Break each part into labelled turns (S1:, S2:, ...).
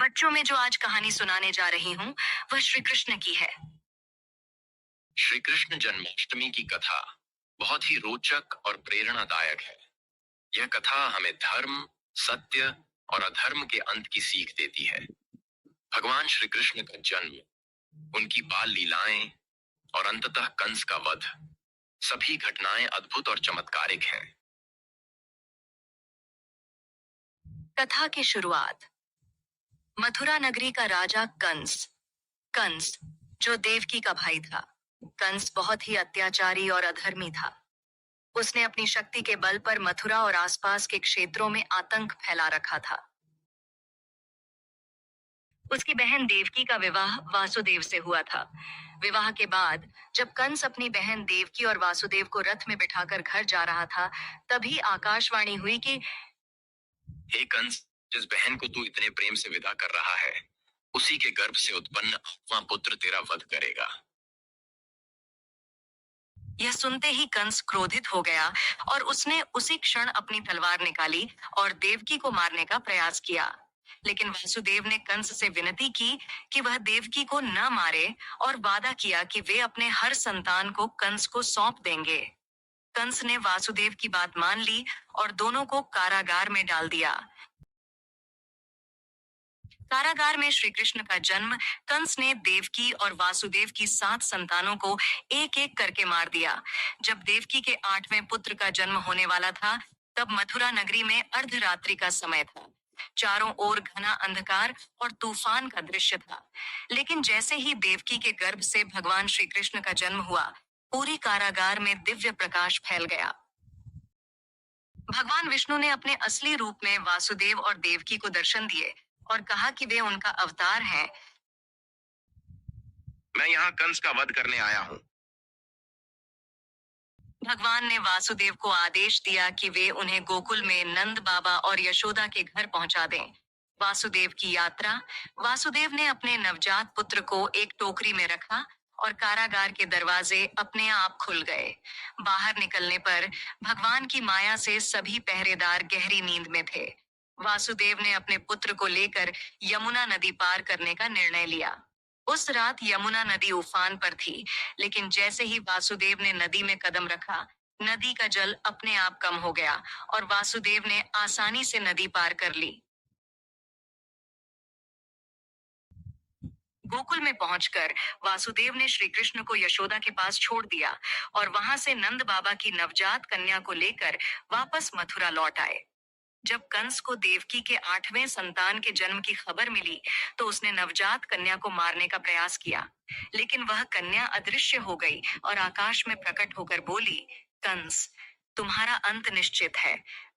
S1: बच्चों में जो आज कहानी सुनाने जा रही हूँ वह श्री कृष्ण की है।
S2: श्री कृष्ण जन्माष्टमी की कथा बहुत ही रोचक और प्रेरणादायक है। यह कथा हमें धर्म, सत्य और अधर्म के अंत की सीख देती है। भगवान श्री कृष्ण का जन्म, उनकी बाल लीलाएं और अंततः कंस का वध, सभी घटनाएं अद्भुत और चमत्कारिक हैं।
S1: कथा की शुरुआत। मथुरा नगरी का राजा कंस कंस जो देवकी का भाई था। कंस बहुत ही अत्याचारी और अधर्मी था। उसने अपनी शक्ति के बल पर मथुरा और आसपास के क्षेत्रों में आतंक फैला रखा था। उसकी बहन देवकी का विवाह वासुदेव से हुआ था। विवाह के बाद जब कंस अपनी बहन देवकी और वासुदेव को रथ में बिठाकर घर जा रहा था, तभी आकाशवाणी हुई कि
S2: हे कंस, जिस बहन को तू इतने प्रेम से विदा कर रहा है, उसी के गर्भ से उत्पन्न 8वां पुत्र तेरा वध करेगा।
S1: यह सुनते ही कंस क्रोधित हो गया और उसने उसी क्षण अपनी तलवार निकाली और देवकी को मारने का प्रयास किया। लेकिन वासुदेव ने कंस से विनती की कि वह देवकी को न मारे और वादा किया कि वे अपने हर संतान को कंस को सौंप देंगे। कंस ने वासुदेव की बात मान ली और दोनों को कारागार में डाल दिया। कारागार में श्री कृष्ण का जन्म। कंस ने देवकी और वासुदेव की 7 संतानों को एक एक करके मार दिया। जब देवकी के 8वें पुत्र का जन्म होने वाला था, तब मथुरा नगरी में अर्धरात्रि का समय था। चारों ओर घना अंधकार और तूफान का दृश्य था। लेकिन जैसे ही देवकी के गर्भ से भगवान श्री कृष्ण का जन्म हुआ, पूरी कारागार में दिव्य प्रकाश फैल गया। भगवान विष्णु ने अपने असली रूप में वासुदेव और देवकी को दर्शन दिए और कहा कि वे उनका अवतार हैं।
S2: मैं यहाँ कंस का वध करने आया हूँ।
S1: भगवान ने वासुदेव को आदेश दिया कि वे उन्हें गोकुल में नंद बाबा और यशोदा के घर पहुंचा दें। वासुदेव की यात्रा। वासुदेव ने अपने नवजात पुत्र को एक टोकरी में रखा और कारागार के दरवाजे अपने आप खुल गए। बाहर निकलने पर भगवान की माया से सभी पहरेदार गहरी नींद में थे। वासुदेव ने अपने पुत्र को लेकर यमुना नदी पार करने का निर्णय लिया। उस रात यमुना नदी उफान पर थी, लेकिन जैसे ही वासुदेव ने नदी में कदम रखा, नदी का जल अपने आप कम हो गया और वासुदेव ने आसानी से नदी पार कर ली। गोकुल में पहुंचकर वासुदेव ने श्री कृष्ण को यशोदा के पास छोड़ दिया और वहां से नंद बाबा की नवजात कन्या को लेकर वापस मथुरा लौट आए। जब कंस को देवकी के 8वें संतान के जन्म की खबर मिली, तो उसने नवजात कन्या को मारने का प्रयास किया। लेकिन वह कन्या अदृश्य हो गई और आकाश में प्रकट होकर बोली, कंस, तुम्हारा अंत निश्चित है।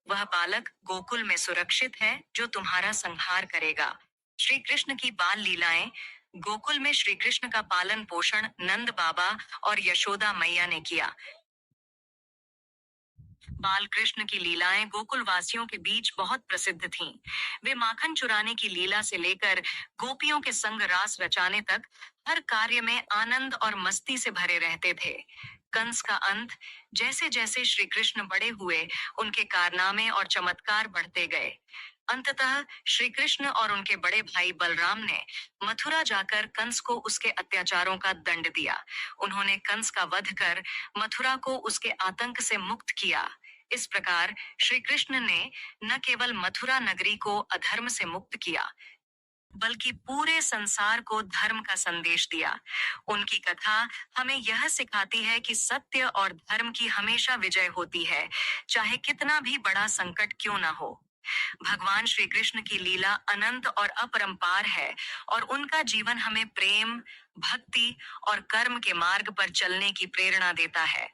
S1: वह बालक गोकुल में सुरक्षित है जो तुम्हारा संहार करेगा। श्री कृष्ण की बाल लीलाएं। गोकुल में श्री कृष्ण का पालन पोषण नंद बाबा और यशोदा मैया ने किया। बाल कृष्ण की लीलाएं गोकुल वासियों के बीच बहुत प्रसिद्ध थीं। वे माखन चुराने की लीला से लेकर गोपियों के संग रास रचाने तक हर कार्य में आनंद और मस्ती से भरे रहते थे। कंस का अंत। जैसे जैसे श्री कृष्ण बड़े हुए, उनके कारनामे और चमत्कार बढ़ते गए। अंततः श्री कृष्ण और उनके बड़े भाई बलराम ने मथुरा जाकर कंस को उसके अत्याचारों का दंड दिया। उन्होंने कंस का वध कर मथुरा को उसके आतंक से मुक्त किया। इस प्रकार श्री कृष्ण ने न केवल मथुरा नगरी को अधर्म से मुक्त किया, बल्कि पूरे संसार को धर्म का संदेश दिया। उनकी कथा हमें यह सिखाती है कि सत्य और धर्म की हमेशा विजय होती है, चाहे कितना भी बड़ा संकट क्यों न हो। भगवान श्री कृष्ण की लीला अनंत और अपरंपार है और उनका जीवन हमें प्रेम, भक्ति और कर्म के मार्ग पर चलने की प्रेरणा देता है।